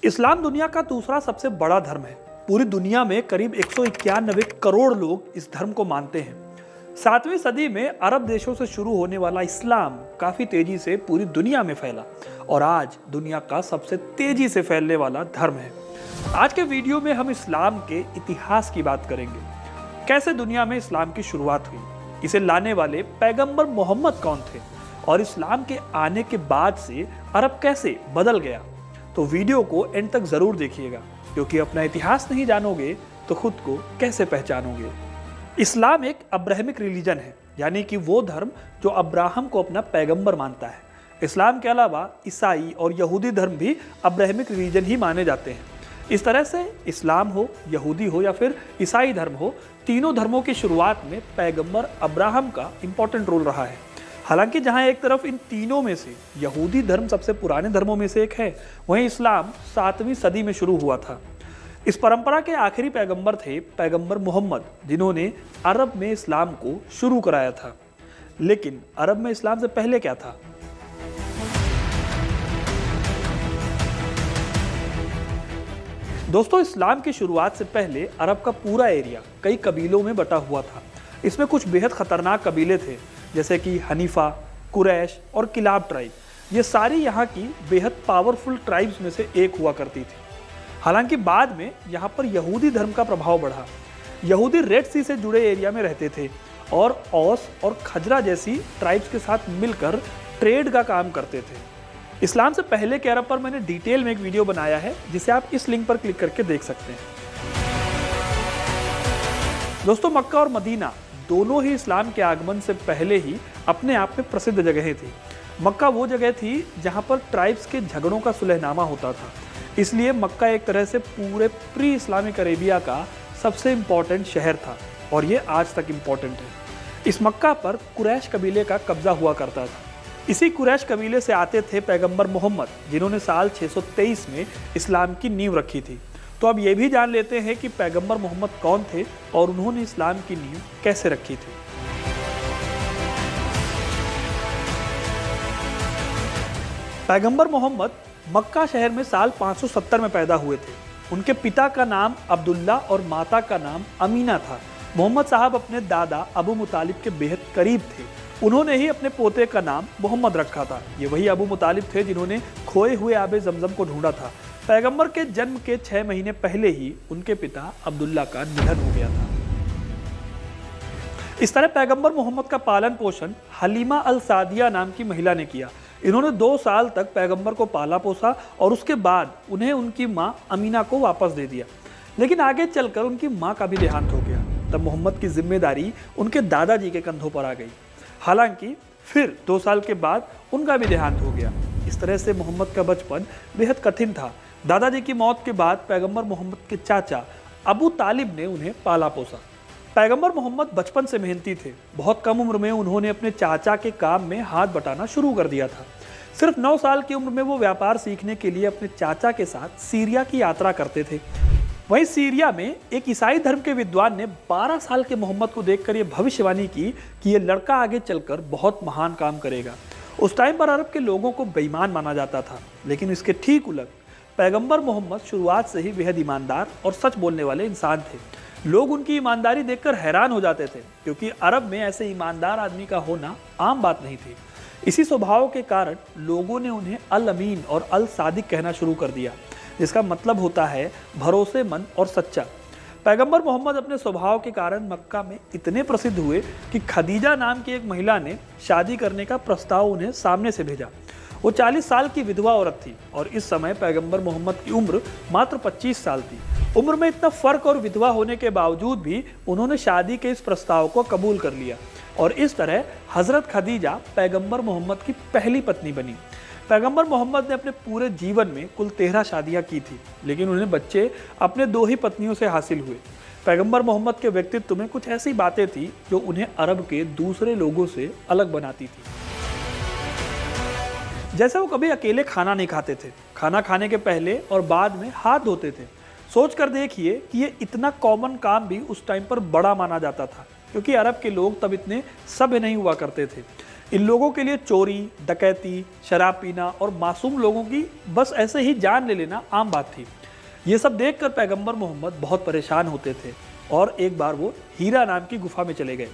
इस्लाम दुनिया का दूसरा सबसे बड़ा धर्म है। पूरी दुनिया में करीब 191 करोड़ लोग इस धर्म को मानते हैं। 7वीं सदी में अरब देशों से शुरू होने वाला इस्लाम काफी तेजी से पूरी दुनिया में फैला और आज दुनिया का सबसे तेजी से फैलने वाला धर्म है। आज के वीडियो में हम इस्लाम के इतिहास की बात करेंगे। कैसे दुनिया में इस्लाम की शुरुआत हुई, इसे लाने वाले पैगंबर मोहम्मद कौन थे और इस्लाम के आने के बाद से अरब कैसे बदल गया। तो वीडियो को एंड तक जरूर देखिएगा, क्योंकि अपना इतिहास नहीं जानोगे तो खुद को कैसे पहचानोगे। इस्लाम एक अब्राहमिक रिलीजन है, यानी कि वो धर्म जो अब्राहम को अपना पैगंबर मानता है। इस्लाम के अलावा ईसाई और यहूदी धर्म भी अब्राहमिक रिलीजन ही माने जाते हैं। इस तरह से इस्लाम हो, यहूदी हो या फिर ईसाई धर्म हो, तीनों धर्मों की शुरुआत में पैगंबर अब्राहम का इंपॉर्टेंट रोल रहा है। हालांकि जहां एक तरफ इन तीनों में से यहूदी धर्म सबसे पुराने धर्मों में से एक है, वहीं इस्लाम 7वीं सदी में शुरू हुआ था। इस परंपरा के आखिरी पैगंबर थे पैगंबर मोहम्मद, जिन्होंने अरब में इस्लाम को शुरू कराया था। लेकिन अरब में इस्लाम से पहले क्या था? दोस्तों, इस्लाम की शुरुआत से पहले अरब का पूरा एरिया कई कबीलों में बटा हुआ था। इसमें कुछ बेहद खतरनाक कबीले थे, जैसे कि हनीफा, कुरैश और किलाब ट्राइब। ये सारी यहाँ की बेहद पावरफुल ट्राइब्स में से एक हुआ करती थी। हालांकि बाद में यहाँ पर यहूदी धर्म का प्रभाव बढ़ा। यहूदी रेड सी से जुड़े एरिया में रहते थे और औस और खजरा जैसी ट्राइब्स के साथ मिलकर ट्रेड का काम करते थे। इस्लाम से पहले के अरब पर मैंने डिटेल में एक वीडियो बनाया है, जिसे आप इस लिंक पर क्लिक करके देख सकते हैं। दोस्तों, मक्का और मदीना दोनों ही इस्लाम के आगमन से पहले ही अपने आप में प्रसिद्ध जगहें थी। मक्का वो जगह थी जहां पर ट्राइब्स के झगड़ों का सुलहनामा होता था, इसलिए मक्का एक तरह से पूरे प्री इस्लामिक अरेबिया का सबसे इम्पोर्टेंट शहर था और ये आज तक इम्पोर्टेंट है। इस मक्का पर कुरैश कबीले का कब्जा हुआ करता था। इसी कुरैश कबीले से आते थे पैगंबर मोहम्मद, जिन्होंने साल 623 में इस्लाम की नींव रखी थी। तो अब ये भी जान लेते हैं कि पैगंबर मोहम्मद कौन थे और उन्होंने इस्लाम की नींव कैसे रखी थी। पैगंबर मोहम्मद मक्का शहर में साल 570 में पैदा हुए थे। उनके पिता का नाम अब्दुल्ला और माता का नाम अमीना था। मोहम्मद साहब अपने दादा अबू मुतालिब के बेहद करीब थे। उन्होंने ही अपने पोते का नाम मोहम्मद रखा था। ये वही अबू मुतालिब थे जिन्होंने खोए हुए आबे जमजम को ढूंढा था। पैगंबर के जन्म के 6 महीने पहले ही उनके पिता अब्दुल्ला का निधन हो गया था। इस तरह पैगंबर मोहम्मद का पालन पोषण हलीमा अल सादिया नाम की महिला ने किया। इन्होंने 2 साल तक पैगंबर को पाला पोसा और उसके बाद उन्हें उनकी मां अमीना को वापस दे दिया। लेकिन आगे चलकर उनकी मां का भी देहांत हो गया। तब मोहम्मद की जिम्मेदारी उनके दादाजी के कंधों पर आ गई। हालांकि फिर 2 साल के बाद उनका भी देहांत हो गया। इस तरह से मोहम्मद का बचपन बेहद कठिन था। दादाजी की मौत के बाद पैगंबर मोहम्मद के चाचा अबू तालिब ने उन्हें पाला पोसा। पैगंबर मोहम्मद बचपन से मेहनती थे। बहुत कम उम्र में उन्होंने अपने चाचा के काम में हाथ बटाना शुरू कर दिया था। सिर्फ 9 साल की उम्र में वो व्यापार सीखने के लिए अपने चाचा के साथ सीरिया की यात्रा करते थे। वहीं सीरिया में एक ईसाई धर्म के विद्वान ने 12 साल के मोहम्मद को देखकर ये भविष्यवाणी की कि ये लड़का आगे चलकर बहुत महान काम करेगा। उस टाइम पर अरब के लोगों को बेईमान माना जाता था, लेकिन इसके ठीक उलट पैगंबर मोहम्मद शुरुआत से ही बेहद ईमानदार और सच बोलने वाले इंसान थे। लोग उनकी ईमानदारी देखकर हैरान हो जाते थे, क्योंकि अरब में ऐसे ईमानदार आदमी का होना आम बात नहीं थी। इसी स्वभाव के कारण लोगों ने उन्हें अल अमीन और अल सादिक कहना शुरू कर दिया, जिसका मतलब होता है भरोसेमंद और सच्चा। पैगंबर मोहम्मद अपने स्वभाव के कारण मक्का में इतने प्रसिद्ध हुए कि खदीजा नाम की एक महिला ने शादी करने का प्रस्ताव उन्हें सामने से भेजा। वो 40 साल की विधवा औरत थी और इस समय पैगंबर मोहम्मद की उम्र मात्र 25 साल थी। उम्र में इतना फर्क और विधवा होने के बावजूद भी उन्होंने शादी के इस प्रस्ताव को कबूल कर लिया और इस तरह हजरत खदीजा पैगंबर मोहम्मद की पहली पत्नी बनी। पैगंबर मोहम्मद ने अपने पूरे जीवन में कुल 13 शादियां की थी, लेकिन उन्हें बच्चे अपने 2 ही पत्नियों से हासिल हुए। पैगंबर मोहम्मद के व्यक्तित्व में कुछ ऐसी बातें थी जो उन्हें अरब के दूसरे लोगों से अलग बनाती थी। जैसे वो कभी अकेले खाना नहीं खाते थे। खाना खाने के पहले और बाद में हाथ धोते थे। सोच कर देखिए कि ये इतना कॉमन काम भी उस टाइम पर बड़ा माना जाता था, क्योंकि अरब के लोग तब इतने सभ्य नहीं हुआ करते थे। इन लोगों के लिए चोरी, डकैती, शराब पीना और मासूम लोगों की बस ऐसे ही जान ले लेना आम बात थी। ये सब देखकर पैगंबर मोहम्मद बहुत परेशान होते थे और एक बार वो हीरा नाम की गुफा में चले गए।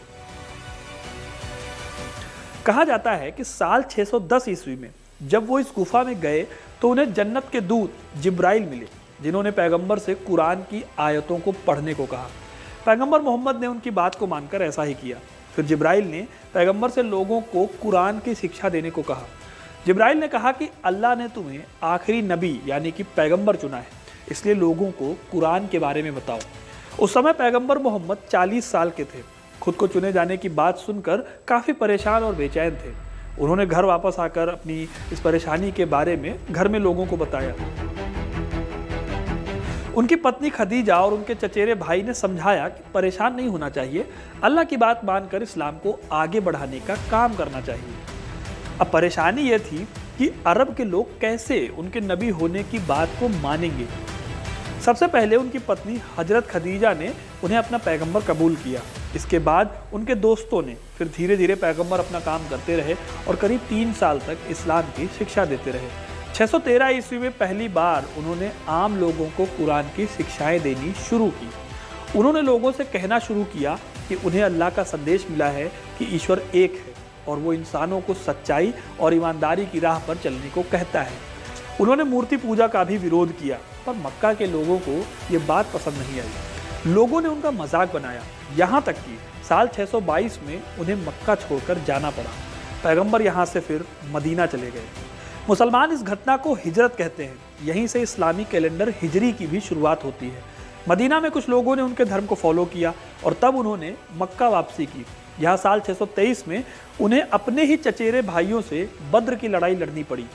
कहा जाता है कि साल 610 ईस्वी में जब वो इस गुफा में गए तो उन्हें जन्नत के दूत जिब्राइल मिले, जिन्होंने पैगंबर से कुरान की आयतों को पढ़ने को कहा। पैगंबर मोहम्मद ने उनकी बात को मानकर ऐसा ही किया। फिर जिब्राइल ने पैगंबर से लोगों को कुरान की शिक्षा देने को कहा। जिब्राइल ने कहा कि अल्लाह ने तुम्हें आखिरी नबी यानी कि पैगंबर चुना है, इसलिए लोगों को कुरान के बारे में बताओ। उस समय पैगंबर मोहम्मद 40 साल के थे। खुद को चुने जाने की बात सुनकर काफ़ी परेशान और बेचैन थे। उन्होंने घर वापस आकर अपनी इस परेशानी के बारे में घर में लोगों को बताया। उनकी पत्नी खदीजा और उनके चचेरे भाई ने समझाया कि परेशान नहीं होना चाहिए, अल्लाह की बात मानकर इस्लाम को आगे बढ़ाने का काम करना चाहिए। अब परेशानी यह थी कि अरब के लोग कैसे उनके नबी होने की बात को मानेंगे। सबसे पहले उनकी पत्नी हजरत खदीजा ने उन्हें अपना पैगंबर कबूल किया। इसके बाद उनके दोस्तों ने फिर धीरे धीरे पैगंबर अपना काम करते रहे और करीब 3 साल तक इस्लाम की शिक्षा देते रहे। 613 ईस्वी में पहली बार उन्होंने आम लोगों को कुरान की शिक्षाएं देनी शुरू की। उन्होंने लोगों से कहना शुरू किया कि उन्हें अल्लाह का संदेश मिला है कि ईश्वर एक है और वो इंसानों को सच्चाई और ईमानदारी की राह पर चलने को कहता है। उन्होंने मूर्ति पूजा का भी विरोध किया, पर मक्का के लोगों को ये बात पसंद नहीं आई। लोगों ने उनका मजाक बनाया, यहाँ तक कि साल 622 में उन्हें मक्का छोड़कर जाना पड़ा। पैगंबर यहाँ से फिर मदीना चले गए। मुसलमान इस घटना को हिजरत कहते हैं। यहीं से इस्लामी कैलेंडर हिजरी की भी शुरुआत होती है। मदीना में कुछ लोगों ने उनके धर्म को फॉलो किया और तब उन्होंने मक्का वापसी की। यहाँ साल 623 में उन्हें अपने ही चचेरे भाइयों से बद्र की लड़ाई लड़नी पड़ी।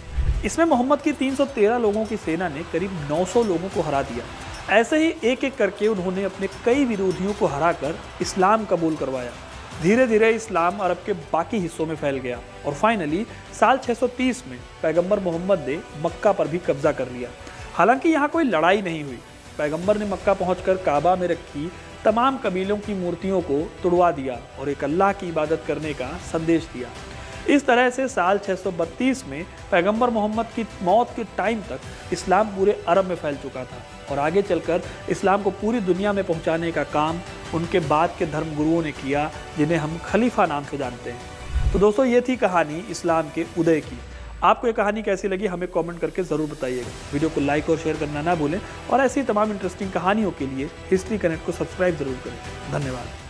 इसमें मोहम्मद की 313 लोगों की सेना ने करीब 900 लोगों को हरा दिया। ऐसे ही एक एक करके उन्होंने अपने कई विरोधियों को हराकर इस्लाम कबूल करवाया। धीरे धीरे इस्लाम अरब के बाकी हिस्सों में फैल गया और फाइनली साल 630 में पैगंबर मोहम्मद ने मक्का पर भी कब्जा कर लिया। हालांकि यहाँ कोई लड़ाई नहीं हुई। पैगंबर ने मक्का पहुंचकर काबा में रखी तमाम कबीलों की मूर्तियों को तुड़वा दिया और एक अल्लाह की इबादत करने का संदेश दिया। इस तरह से साल 632 में पैगंबर मोहम्मद की मौत के टाइम तक इस्लाम पूरे अरब में फैल चुका था और आगे चलकर इस्लाम को पूरी दुनिया में पहुंचाने का काम उनके बाद के धर्म गुरुओं ने किया, जिन्हें हम खलीफा नाम से जानते हैं। तो दोस्तों, ये थी कहानी इस्लाम के उदय की। आपको ये कहानी कैसी लगी हमें कमेंट करके ज़रूर बताइएगा। वीडियो को लाइक और शेयर करना ना भूलें और ऐसी तमाम इंटरेस्टिंग कहानियों के लिए हिस्ट्री कनेक्ट को सब्सक्राइब जरूर करें। धन्यवाद।